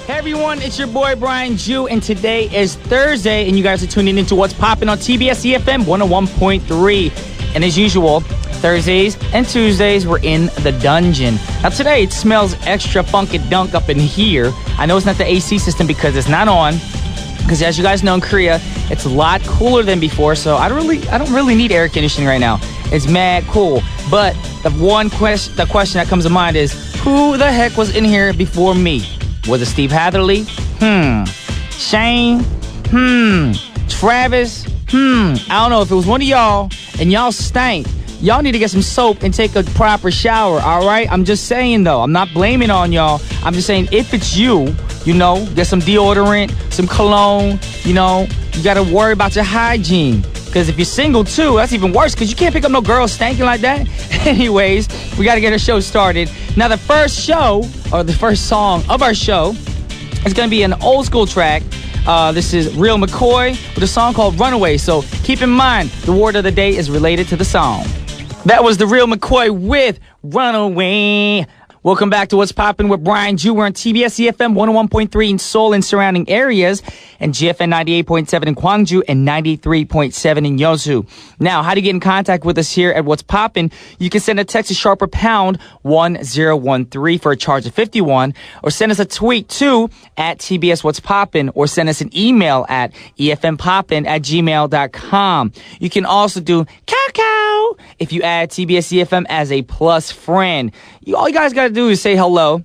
Hey everyone, it's your boy Brian Jew, and today is Thursday, and you guys are tuning into What's Poppin' on TBS efm 101.3. And as usual, Thursdays and Tuesdays, we're in the dungeon. Now today, it smells extra funky dunk up in here. I know it's not the AC system because it's not on. Because as you guys know, in Korea, it's a lot cooler than before, so I don't really need air conditioning right now. It's mad cool. But the question that comes to mind is, who the heck was in here before me? Was it Steve Hatherley? Shane? Travis? I don't know. If it was one of y'all and y'all stank, y'all need to get some soap and take a proper shower, all right? I'm just saying, though. I'm not blaming on y'all. I'm just saying, if it's you, get some deodorant, some cologne, you got to worry about your hygiene. Because if you're single, too, that's even worse because you can't pick up no girls stanking like that. Anyways, we got to get our show started. Now, the first song of our show is going to be an old school track. This is Real McCoy with a song called Runaway. So keep in mind, the word of the day is related to the song. That was the Real McCoy with Runaway. Welcome back to What's Poppin' with Brian Jew. We're on TBS efm 101.3 in Seoul and surrounding areas, and GFN 98.7 in Gwangju and 93.7 in Yeosu. Now, how do you get in contact with us here at What's Poppin'? You can send a text to sharper pound 1013 for a charge of 51, or send us a tweet to at TBS What's Poppin', or send us an email at efmpoppin@gmail.com. You can also do cow if you add TBS EFM as a plus friend. All you guys got to do is say hello.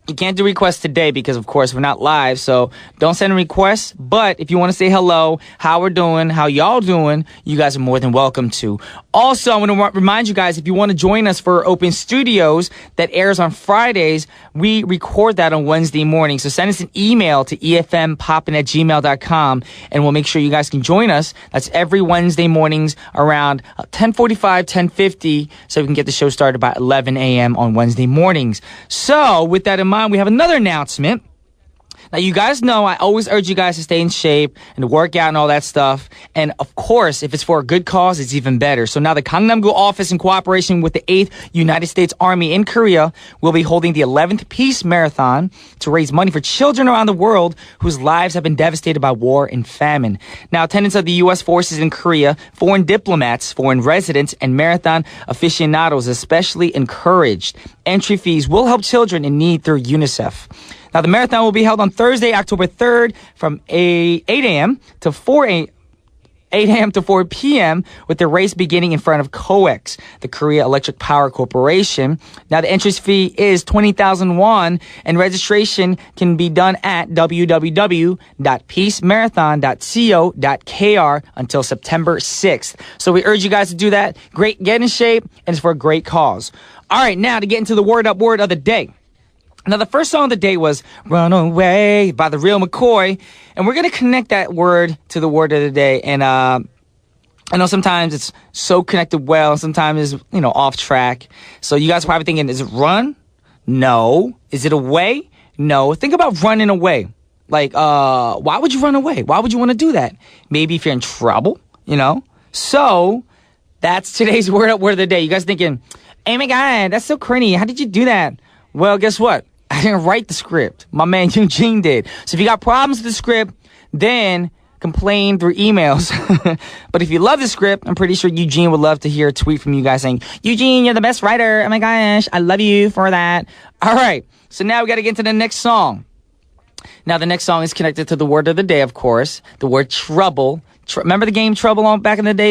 You can't do requests today because, of course, we're not live, so don't send requests. But if you want to say hello, how we're doing, how y'all doing, you guys are more than welcome to. Also, I want to remind you guys, if you want to join us for Open Studios that airs on Fridays, we record that on Wednesday morning. So send us an email to efmpoppin@gmail.com, and we'll make sure you guys can join us. That's every Wednesday mornings around 10:45, 10:50, so we can get the show started by 11 a.m. on Wednesday mornings. So, with that in mind, we have another announcement. Now, you guys know I always urge you guys to stay in shape and to work out and all that stuff. And, of course, if it's for a good cause, it's even better. So now the Gangnam-gu office, in cooperation with the 8th United States Army in Korea, will be holding the 11th Peace Marathon to raise money for children around the world whose lives have been devastated by war and famine. Now, attendance of the U.S. forces in Korea, foreign diplomats, foreign residents, and marathon aficionados especially encouraged. Entry fees will help children in need through UNICEF. Now, the marathon will be held on Thursday, October 3rd from 8 a.m. to 4 p.m. with the race beginning in front of COEX, the Korea Electric Power Corporation. Now, the entrance fee is 20,000 won, and registration can be done at www.peacemarathon.co.kr until September 6th. So we urge you guys to do that. Great, get in shape, and it's for a great cause. All right, now to get into the word of the day. Now, the first song of the day was Runaway by the Real McCoy. And we're going to connect that word to the word of the day. And I know sometimes it's so connected well. Sometimes it's, off track. So you guys are probably thinking, is it run? No. Is it away? No. Think about running away. Like, why would you run away? Why would you want to do that? Maybe if you're in trouble, So that's today's word of the day. You guys thinking, oh my God, that's so corny. How did you do that? Well, guess what? I didn't write the script. My man Eugene did. So if you got problems with the script, then complain through emails. But if you love the script, I'm pretty sure Eugene would love to hear a tweet from you guys saying, Eugene, you're the best writer. Oh my gosh, I love you for that. All right. So now we got to get into the next song. Now, the next song is connected to the word of the day, of course. The word trouble. Remember the game Trouble on back in the day?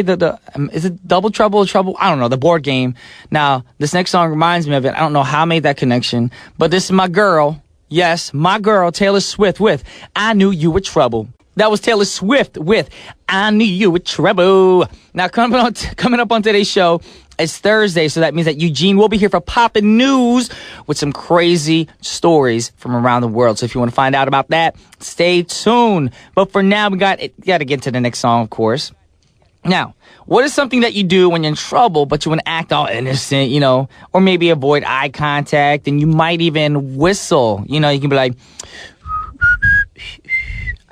Is it Double Trouble or Trouble? I don't know, the board game. Now, this next song reminds me of it. I don't know how I made that connection, but this is my girl. Yes, my girl, Taylor Swift with I Knew You Were Trouble. That was Taylor Swift with I Knew You Were Trouble. Now, coming up on today's show, it's Thursday, so that means that Eugene will be here for Poppin' News with some crazy stories from around the world. So if you want to find out about that, stay tuned. But for now, we got to get to the next song, of course. Now, what is something that you do when you're in trouble, but you want to act all innocent, or maybe avoid eye contact, and you might even whistle. You can be like,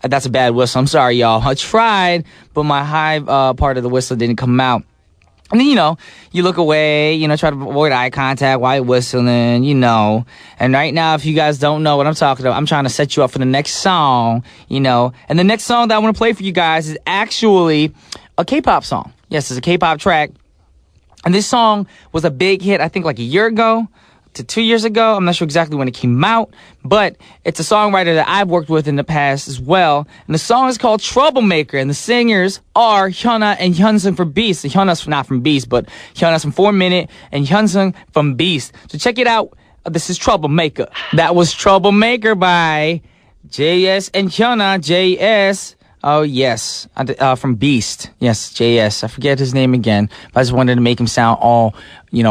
that's a bad whistle. I'm sorry, y'all. I tried, but my high part of the whistle didn't come out. And then, you look away, try to avoid eye contact while you're whistling, And right now, if you guys don't know what I'm talking about, I'm trying to set you up for the next song, And the next song that I want to play for you guys is actually a K-pop song. Yes, it's a K-pop track. And this song was a big hit, I think like a year ago to 2 years ago. I'm not sure exactly when it came out, but it's a songwriter that I've worked with in the past as well. And the song is called Troublemaker, and the singers are Hyuna and Hyunsung from Beast. So Hyuna's not from Beast, but Hyuna's from 4 Minute and Hyunsung from Beast. So check it out. This is Troublemaker. That was Troublemaker by JS and Hyuna. JS. Oh, yes. From Beast. Yes, JS. I forget his name again. But I just wanted to make him sound all,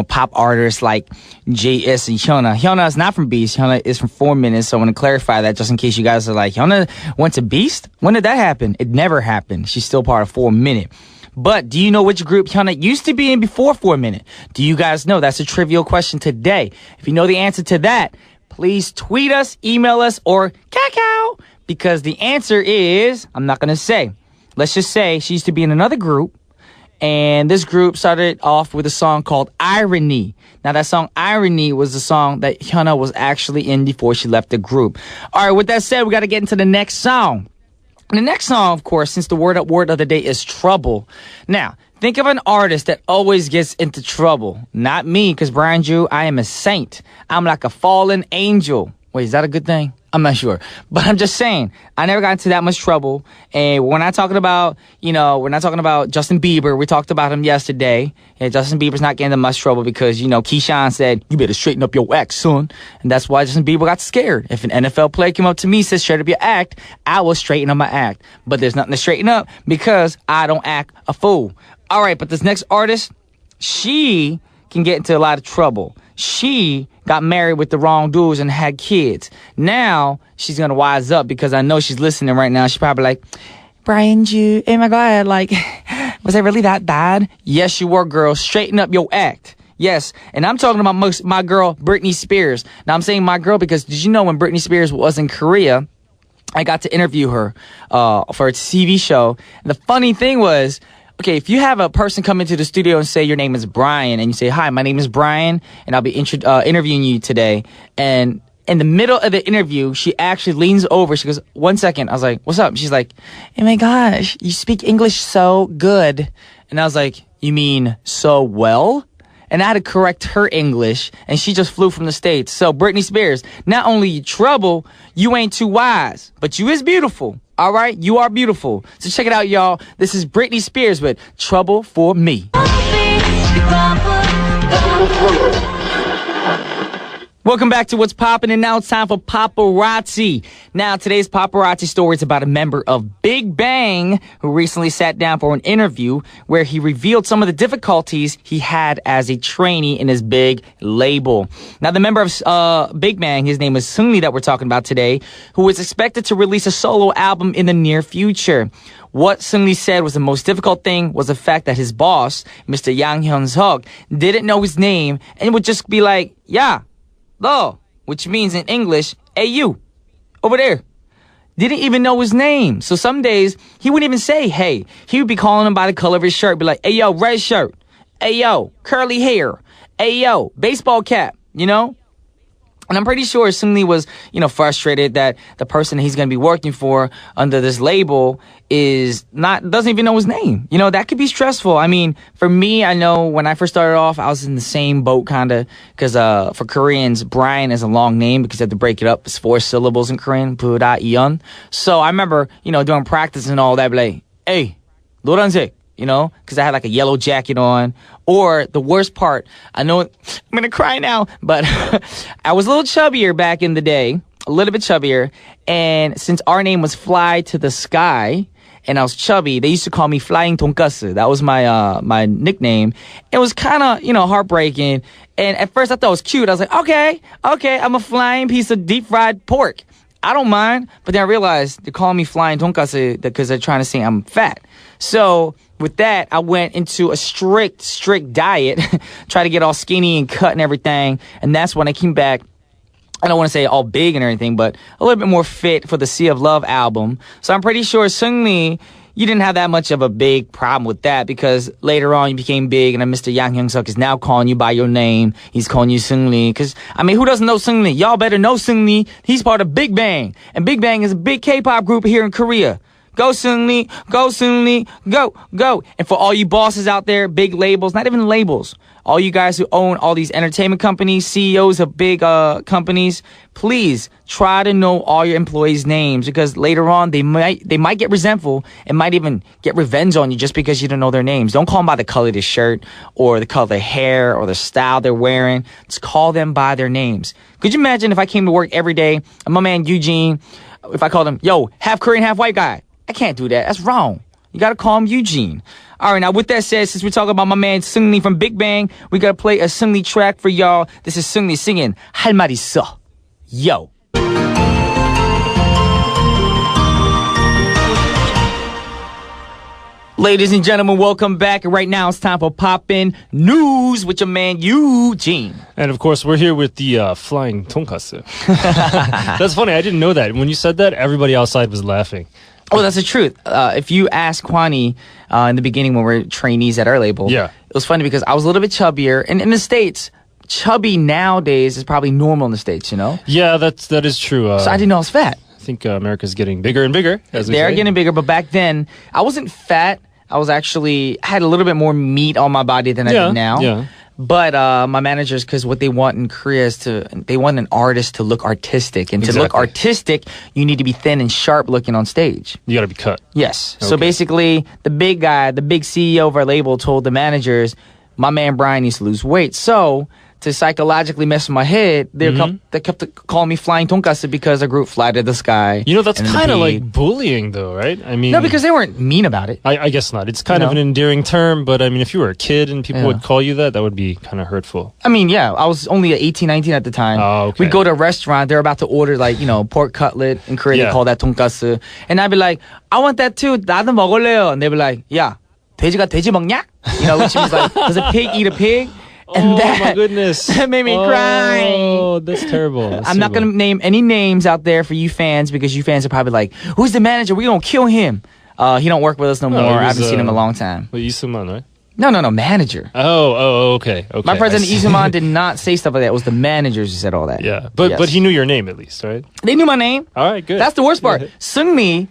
pop artists like JS and Hyuna. Hyuna is not from Beast. Hyuna is from 4 Minutes. So I want to clarify that just in case you guys are like, Hyuna went to Beast? When did that happen? It never happened. She's still part of 4 Minute. But do you know which group Hyuna used to be in before 4 Minute? Do you guys know? That's a trivial question today. If you know the answer to that, please tweet us, email us, or cacao. Because the answer is, I'm not going to say. Let's just say she used to be in another group. And this group started off with a song called Irony. Now, that song Irony was the song that Hyuna was actually in before she left the group. All right, with that said, we got to get into the next song. And the next song, of course, since the word of the day is trouble. Now, think of an artist that always gets into trouble. Not me, because Brian Drew, I am a saint. I'm like a fallen angel. Wait, is that a good thing? I'm not sure. But I'm just saying, I never got into that much trouble. And we're not talking about, we're not talking about Justin Bieber. We talked about him yesterday. And Justin Bieber's not getting into much trouble because, Keyshawn said, you better straighten up your act, son. And that's why Justin Bieber got scared. If an NFL player came up to me and said, straighten up your act, I will straighten up my act. But there's nothing to straighten up because I don't act a fool. All right, but this next artist, she can get into a lot of trouble. She got married with the wrong dudes and had kids. Now she's gonna wise up because I know she's listening right now. She's probably like, Brian, oh my God, was I really that bad? Yes, you were, girl. Straighten up your act. Yes, and I'm talking about my girl, Britney Spears. Now I'm saying my girl because did you know when Britney Spears was in Korea, I got to interview her for a TV show. And the funny thing was, okay, if you have a person come into the studio and say your name is Brian, and you say, hi, my name is Brian, and I'll be interviewing you today, and in the middle of the interview, she actually leans over, she goes, 1 second. I was like, what's up? She's like, oh my gosh, you speak English so good. And I was like, you mean so well? And I had to correct her English, and she just flew from the States. So Britney Spears, not only you trouble, you ain't too wise, but you is beautiful. All right? You are beautiful. So check it out, y'all. This is Britney Spears with Trouble for Me. Welcome back to What's Poppin', and now it's time for Paparazzi. Now, today's paparazzi story is about a member of Big Bang who recently sat down for an interview where he revealed some of the difficulties he had as a trainee in his big label. Now, the member of Big Bang, his name is Seungri that we're talking about today, who is expected to release a solo album in the near future. What Seungri said was the most difficult thing was the fact that his boss, Mr. Yang Hyun-suk, didn't know his name and would just be like, yeah. Lo, which means in English, hey you, over there. Didn't even know his name. So some days, he wouldn't even say, hey. He would be calling him by the color of his shirt. Be like, hey yo, red shirt. Hey yo, curly hair. Hey yo, baseball cap, And I'm pretty sure Seungri was, frustrated that the person he's going to be working for under this label doesn't even know his name. That could be stressful. I mean, for me, I know when I first started off, I was in the same boat kind of because for Koreans, Brian is a long name because you have to break it up. It's 4 syllables in Korean. Braion. So I remember, doing practice and all that, like, hey, 노란색. Because I had like a yellow jacket on. Or the worst part, I know I'm going to cry now, but I was a little chubbier back in the day, a little bit chubbier. And since our name was Fly to the Sky, and I was chubby, they used to call me Flying Tonkatsu. That was my nickname. It was kind of, heartbreaking. And at first I thought it was cute. I was like, okay, I'm a flying piece of deep fried pork. I don't mind. But then I realized they're calling me Flying Tonkatsu because they're trying to say I'm fat. So with that, I went into a strict diet, try to get all skinny and cut and everything. And that's when I came back. I don't want to say all big and everything, but a little bit more fit for the Sea of Love album. So I'm pretty sure Seungri, you didn't have that much of a big problem with that because later on you became big and then Mr. Yang Hyung-suk is now calling you by your name. He's calling you Seungri because, I mean, who doesn't know Seungri? Y'all better know Seungri. He's part of Big Bang. And Big Bang is a big K-pop group here in Korea. Go Seungri, go Seungri, go, go. And for all you bosses out there, big labels, not even labels, all you guys who own all these entertainment companies, CEOs of big companies, please try to know all your employees' names because later on they might get resentful and might even get revenge on you just because you don't know their names. Don't call them by the color of their shirt or the color of their hair or the style they're wearing. Just call them by their names. Could you imagine if I came to work every day and my man Eugene, if I called him, yo, half Korean, half white guy? I can't do that. That's wrong. You gotta call him Eugene. All right, now with that said, since we're talking about my man Seungri from Big Bang, we gotta play a Seungri track for y'all. This is Seungri singing 할 말 있어. Yo. Ladies and gentlemen, welcome back. And right now it's time for Poppin News with your man Eugene. And of course, we're here with the flying tonkatsu. That's funny. I didn't know that. When you said that, everybody outside was laughing. Oh, that's the truth. If you ask Kwani in the beginning when we were trainees at our label, yeah, it was funny because I was a little bit chubbier. And in the States, chubby nowadays is probably normal in the States, you know? Yeah, that is true. So I didn't know I was fat. I think America's getting bigger and bigger. They are getting bigger, but back then, I wasn't fat. I was actually had a little bit more meat on my body than I do now. Yeah. But my managers, because what they want in Korea is they want an artist to look artistic. And to look artistic, you need to be thin and sharp looking on stage. You got to be cut. Yes. Okay. So basically, the big guy, the big CEO of our label told the managers, my man Brian needs to lose weight. So to psychologically mess with my head, they kept calling me flying tonkatsu because I grew fly to the sky. You know, that's kind of like bullying though, right? I mean, no, because they weren't mean about it. I guess not. It's kind of an endearing term, but I mean, if you were a kid and people would call you that would be kind of hurtful. I mean, yeah, I was only 18, 19 at the time. Oh, okay. We'd go to a restaurant, they're about to order like, pork cutlet. In Korea, they call that tonkatsu. And I'd be like, I want that too. 나도 먹을래요. And they'd be like, 야, 돼지가 돼지 먹냐? Which means like, does a pig eat a pig? And my goodness. That made me cry. Oh, that's terrible. I'm not going to name any names out there for you fans because you fans are probably like, who's the manager? We're going to kill him. He don't work with us no more. I haven't seen him in a long time. Isuman, right? No, manager. Okay. My president Isuman did not say stuff like that. It was the managers who said all that. Yeah, but he knew your name at least, right? They knew my name. All right, good. That's the worst part. Seungri,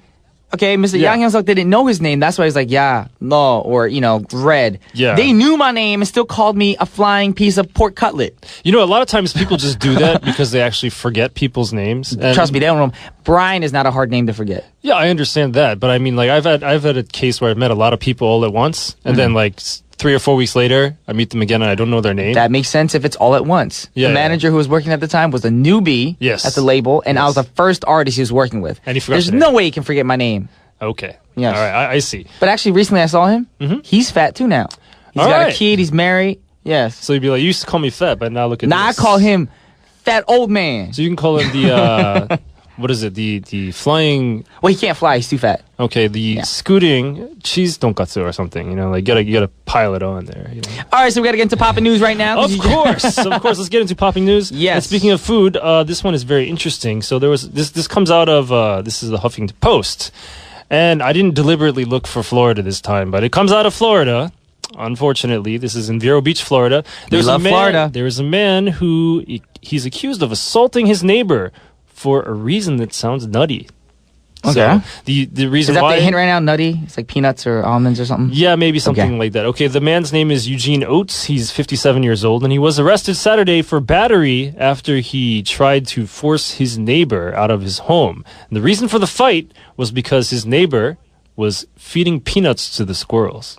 okay, Mr. Yang Hyun-suk didn't know his name. That's why he's like, yeah, no, or, red. Yeah. They knew my name and still called me a flying piece of pork cutlet. A lot of times people just do that because they actually forget people's names. Trust me, they don't know. Brian is not a hard name to forget. Yeah, I understand that. But I mean, like, I've had a case where I've met a lot of people all at once. And then, like, 3 or 4 weeks later, I meet them again and I don't know their name. That makes sense if it's all at once. Yeah, the manager who was working at the time was a newbie at the label. And I was the first artist he was working with. And he forgot There's no way he can forget my name. Okay. Yes. All right, I see. But actually, recently I saw him. He's fat too now. He's got a kid. He's married. Yes. So you'd be like, you used to call me fat, but now look at this. Now I call him fat old man. So you can call him the, what is it? The flying... Well, he can't fly. He's too fat. Okay, the scooting cheese tonkatsu or something. Like you gotta pile it on there. All right, so we gotta get into popping news right now. Of course, let's get into popping news. Yes. And speaking of food, this one is very interesting. So there was this comes out of this is the Huffington Post. And I didn't deliberately look for Florida this time, but it comes out of Florida. Unfortunately, this is in Vero Beach, Florida. Florida. There is a man who he's accused of assaulting his neighbor for a reason that sounds nutty. Okay. So the reason is that why the hint right now? Nutty? It's like peanuts or almonds or something? Yeah, maybe something like that. Okay, the man's name is Eugene Oates. He's 57 years old, and he was arrested Saturday for battery after he tried to force his neighbor out of his home. And the reason for the fight was because his neighbor was feeding peanuts to the squirrels.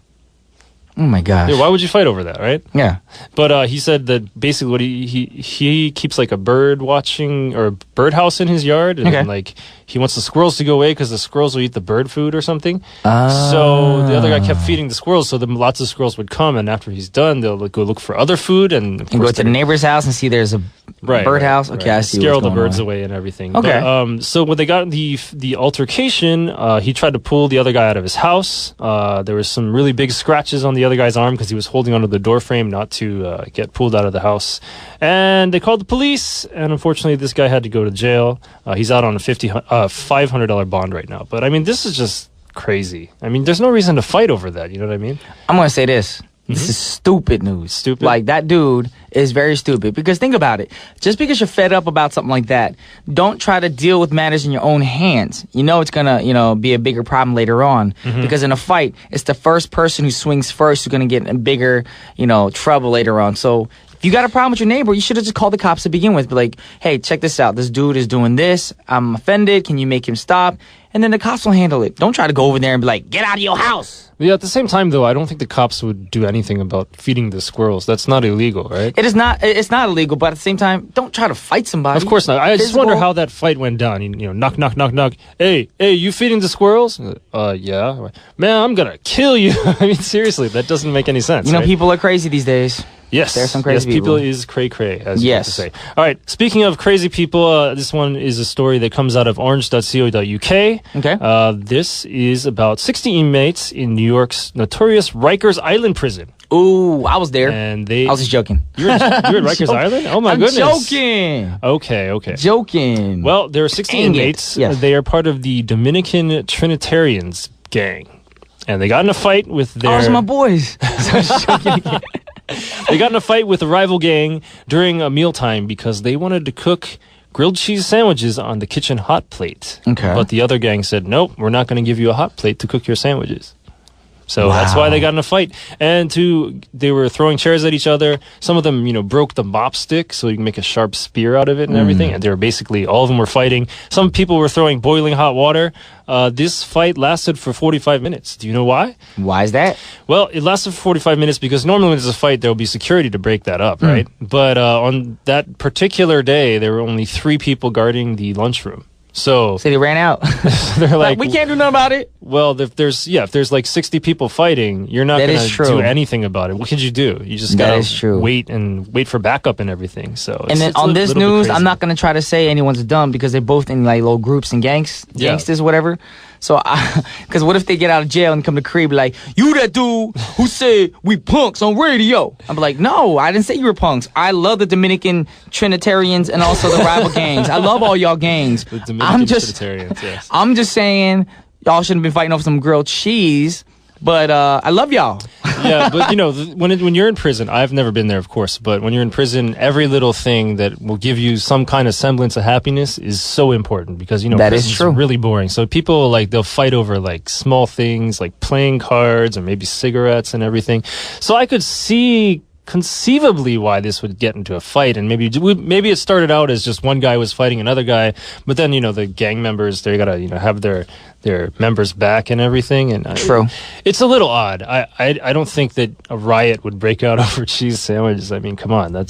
Oh my gosh. Yeah, why would you fight over that, right? Yeah. But he said that basically what he keeps like a bird watching or a birdhouse in his yard, and then, like he wants the squirrels to go away because the squirrels will eat the bird food or something. So the other guy kept feeding the squirrels, so then lots of squirrels would come, and after he's done, they'll go look for other food and go to the neighbor's house and see there's a birdhouse. Okay, I see. Scare all the birds away and everything. Okay. But, so when they got the altercation, he tried to pull the other guy out of his house. There was some really big scratches on the other guy's arm because he was holding onto the door frame not to get pulled out of the house. And they called the police, and unfortunately, this guy had to go to jail. He's out on a $500 bond right now. But I mean, this is just crazy. I mean, there's no reason to fight over that. You know what I mean? I'm going to say this. This is stupid news. Stupid? Like, that dude is very stupid. Because think about it. Just because you're fed up about something like that, don't try to deal with matters in your own hands. You know it's going to, be a bigger problem later on. Because in a fight, it's the first person who swings first who's going to get in bigger, trouble later on. So if you got a problem with your neighbor, you should have just called the cops to begin with. Be like, hey, check this out. This dude is doing this. I'm offended. Can you make him stop? And then the cops will handle it. Don't try to go over there and be like, get out of your house. Yeah, at the same time, though, I don't think the cops would do anything about feeding the squirrels. That's not illegal, right? It is not. It's not illegal, but at the same time, don't try to fight somebody. Of course not. I just wonder how that fight went down. Knock, knock, knock, knock. Hey, you feeding the squirrels? Yeah. Man, I'm gonna kill you. I mean, seriously, that doesn't make any sense. Right? People are crazy these days. Yes, there's some crazy people is cray-cray, as you like to say. All right, speaking of crazy people, this one is a story that comes out of orange.co.uk. Okay. This is about 60 inmates in New York's notorious Rikers Island prison. Ooh, I was there. And I was just joking. You were at Rikers Island? Oh my goodness. I'm joking. Okay. Joking. Well, there are 60 inmates. Yes. They are part of the Dominican Trinitarians gang. And they got in a fight with their... Those are my boys. They got in a fight with a rival gang during a mealtime because they wanted to cook grilled cheese sandwiches on the kitchen hot plate. Okay. But the other gang said, nope, we're not going to give you a hot plate to cook your sandwiches. So that's why they got in a fight. And they were throwing chairs at each other. Some of them, broke the mop stick so you can make a sharp spear out of it and everything. And they were basically, all of them were fighting. Some people were throwing boiling hot water. This fight lasted for 45 minutes. Do you know why? Why is that? Well, it lasted for 45 minutes because normally when there's a fight, there will be security to break that up, right? But on that particular day, there were only 3 people guarding the lunchroom. So they ran out. They're like, we can't do nothing about it. Well, if there's like 60 people fighting, you're not going to do anything about it. What could you do? You just got to wait for backup and everything. So and then on this news, I'm not going to try to say anyone's dumb because they're both in like little groups and gangsters, whatever. So, because what if they get out of jail and come to Cree be like, you that dude who said we punks on radio? I'm like, no, I didn't say you were punks. I love the Dominican Trinitarians and also the rival gangs. I love all y'all gangs. The Dominican Trinitarians, yes. I'm just saying y'all shouldn't have been fighting over some grilled cheese. But I love y'all. Yeah, but when you're in prison, I've never been there, of course, but when you're in prison, every little thing that will give you some kind of semblance of happiness is so important because, that is true. Really boring. So people, they'll fight over, small things, like playing cards or maybe cigarettes and everything. So I could see conceivably why this would get into a fight, and maybe it started out as just one guy was fighting another guy, but then the gang members, they gotta have their members back and everything. And true, it's a little odd. I don't think that a riot would break out over cheese sandwiches. I mean, come on,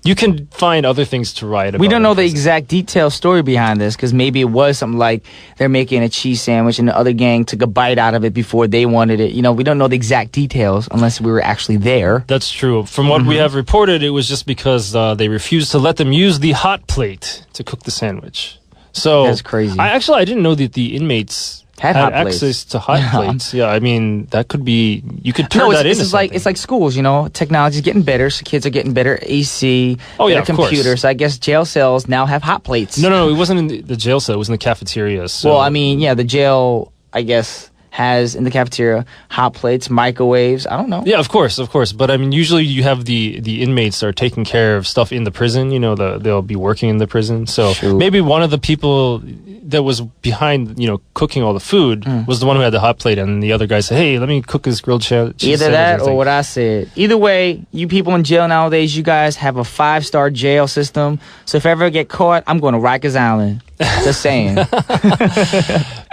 you can find other things to riot about. We don't know the exact detailed story behind this because maybe it was something like they're making a cheese sandwich and the other gang took a bite out of it before they wanted it. We don't know the exact details unless we were actually there. That's true. From what we have reported, it was just because they refused to let them use the hot plate to cook the sandwich. So that's crazy. I didn't know that the inmates had access to hot plates. Yeah, I mean, that could be, you could turn that into something. It's like schools, technology's getting better, so kids are getting better AC, better computers. So I guess jail cells now have hot plates. No, it wasn't in the jail cell, it was in the cafeteria. So. Well, I mean, the jail, I guess, has in the cafeteria hot plates, microwaves. I don't know. Yeah, of course. But I mean, usually you have the inmates are taking care of stuff in the prison. They'll be working in the prison. So maybe one of the people that was behind, cooking all the food was the one who had the hot plate, and the other guy said, "Hey, let me cook this grilled cheese." Either that or what I said. Either way, you people in jail nowadays, you guys have a 5-star jail system. So if I ever get caught, I'm going to Rikers Island. Just saying.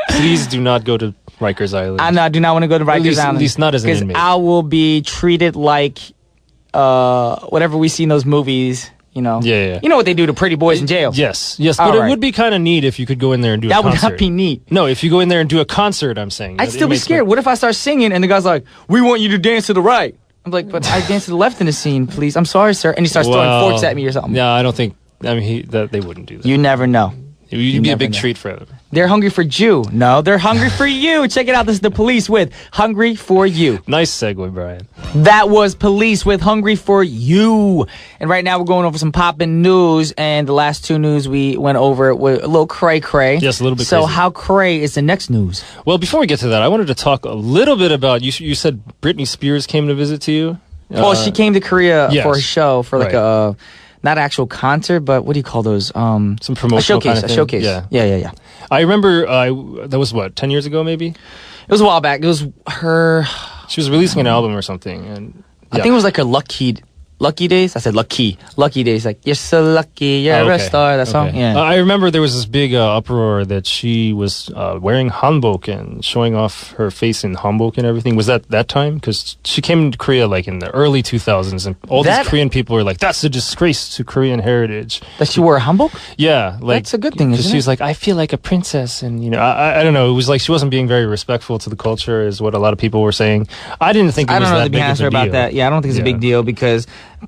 Please do not go to Rikers Island. I do not want to go to Rikers Island. At least not as an inmate. I will be treated like whatever we see in those movies. Yeah. You know what they do to pretty boys in jail. Yes. But it would be kind of neat if you could go in there and do a concert. That would not be neat. No, if you go in there and do a concert, I'm saying. I'd still be scared. What if I start singing and the guy's like, "We want you to dance to the right." I'm like, "But I dance to the left in the scene, please. I'm sorry, sir." And he starts throwing forks at me or something. Yeah, I don't think, they wouldn't do that. You never know. You'd be a big treat for them. They're hungry for Jew. No, they're hungry for you. Check it out. This is the Police with Hungry for You. Nice segue, Brian. That was Police with Hungry for You. And right now we're going over some Poppin news. And the last two news we went over were a little cray-cray. Yes, a little bit So crazy. how cray is the next news? Well, before we get to that, I wanted to talk a little bit about, you said Britney Spears came to visit to you? Well, she came to Korea yes. for a show, for like Right. not an actual concert, but what do you call those? Some promotional a showcase. kind of thing. A showcase. Yeah. I remember that was what, 10 years ago maybe? It was a while back. It was her. She was releasing an album or something, and I think it was like her Lucky Days. I said Lucky Days. Like, you're so lucky, you're a star. That song. Okay. Yeah. I remember there was this big uproar that she was wearing hanbok and showing off her face in hanbok and everything. Was that time? Because she came to Korea like in the early 2000s, and all these Korean people were like, "That's a disgrace to Korean heritage." That she wore a hanbok? Yeah, like that's a good thing. Isn't she was like, "I feel like a princess," and I don't know. It was like she wasn't being very respectful to the culture, is what a lot of people were saying. I didn't think it was that big of a deal. About that. Yeah, I don't think it's a big deal because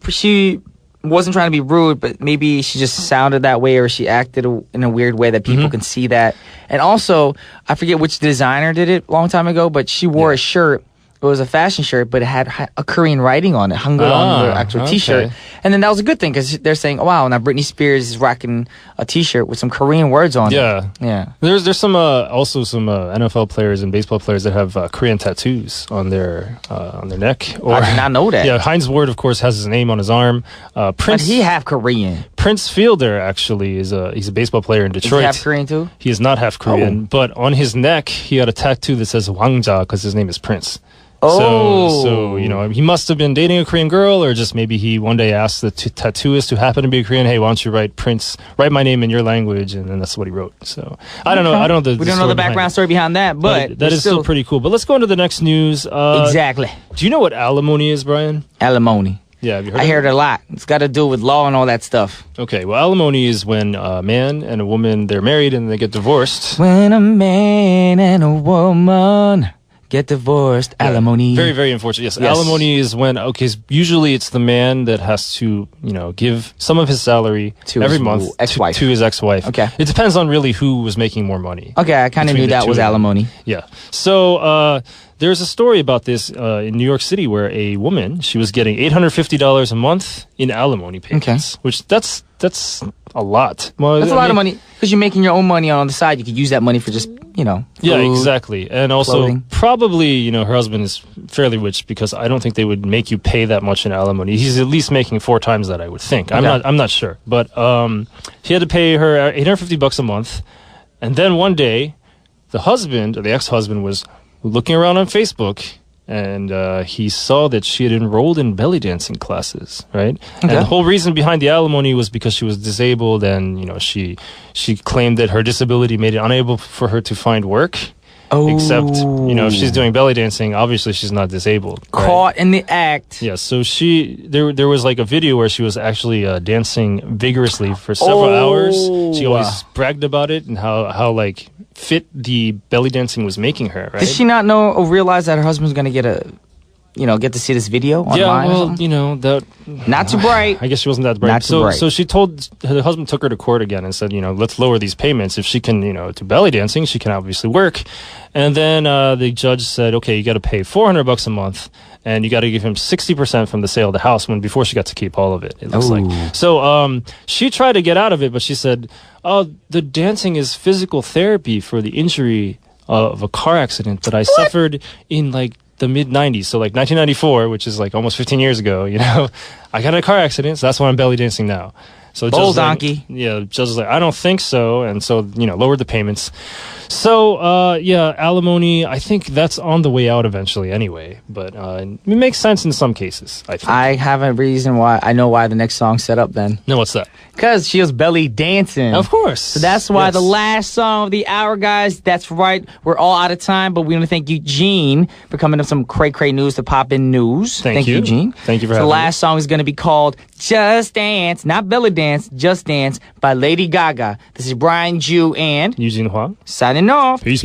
she wasn't trying to be rude, but maybe she just sounded that way or she acted in a weird way that people can see that. And also, I forget which designer did it a long time ago, but she wore a shirt. It was a fashion shirt, but it had a Korean writing on it, Hangul on the actual T-shirt. And then that was a good thing because they're saying, oh, wow, now Britney Spears is rocking a T-shirt with some Korean words on it. Yeah. There's some also some NFL players and baseball players that have Korean tattoos on their neck. I did not know that. Yeah, Heinz Ward, of course, has his name on his arm. But he half Korean. Prince Fielder actually he's a baseball player in Detroit. Is he half Korean too? He is not half Korean, but on his neck he had a tattoo that says Wangja because his name is Prince. So he must have been dating a Korean girl, or just maybe he one day asked the tattooist who happened to be a Korean, "Hey, why don't you write my name in your language?" And then that's what he wrote. So I don't know. We don't know the background story behind that, but that is still pretty cool. But let's go into the next news. Exactly. Do you know what alimony is, Brian? Alimony. Yeah, have you heard I hear it a lot. It's got to do with law and all that stuff. Okay, well, alimony is when a man and a woman, they're married and they get divorced. When a man and a woman get divorced, alimony. Very, very unfortunate. Yes, alimony is when, usually it's the man that has to, give some of his salary to every his month ex-wife. to his ex-wife. Okay. It depends on really who was making more money. Okay, I kind of knew that was alimony. Yeah. So, there's a story about this in New York City where a woman, she was getting $850 a month in alimony payments, which that's a lot. Well, that's a lot of money because you're making your own money on the side. You could use that money for just, food, yeah, exactly. And also clothing. Probably, her husband is fairly rich because I don't think they would make you pay that much in alimony. He's at least making 4 times that, I would think. Okay. I'm not sure. But he had to pay her $850 a month. And then one day, the husband or the ex-husband was looking around on Facebook, and he saw that she had enrolled in belly dancing classes, right? Okay. And the whole reason behind the alimony was because she was disabled, and she claimed that her disability made it unable for her to find work. Oh. Except, if she's doing belly dancing, obviously she's not disabled. Right? Caught in the act. Yeah, so there was like a video where she was actually dancing vigorously for several hours. She always bragged about it and how like fit the belly dancing was making her, right? Did she not know or realize that her husband was going to get to see this video online? Yeah, well, that not too bright. I guess she wasn't that bright. Not too bright. So she told her husband, took her to court again and said, let's lower these payments. If she can, do belly dancing, she can obviously work. And then the judge said, okay, you got to pay $400 a month, and you got to give him 60% from the sale of the house. Before she got to keep all of it, it looks like. So she tried to get out of it, but she said, "Oh, the dancing is physical therapy for the injury of a car accident that I suffered in the mid-90s, so 1994, which is almost 15 years ago, I got in a car accident, so that's why I'm belly dancing now." So Bull donkey. The judge was like, "I don't think so," and so, lowered the payments. So, alimony, I think that's on the way out eventually anyway, but it makes sense in some cases, I think. I have a reason why. I know why the next song's set up then. No, what's that? Because she was belly dancing. Of course. So that's why the last song of the hour, guys. That's right. We're all out of time, but we want to thank Eugene for coming up some cray-cray news to Poppin news. Thank you, Eugene. Thank you for having me. The last song is going to be called Just Dance, not Belly Dance, Just Dance by Lady Gaga. This is Brian Jew and Eugene Huang. signing off. Peace.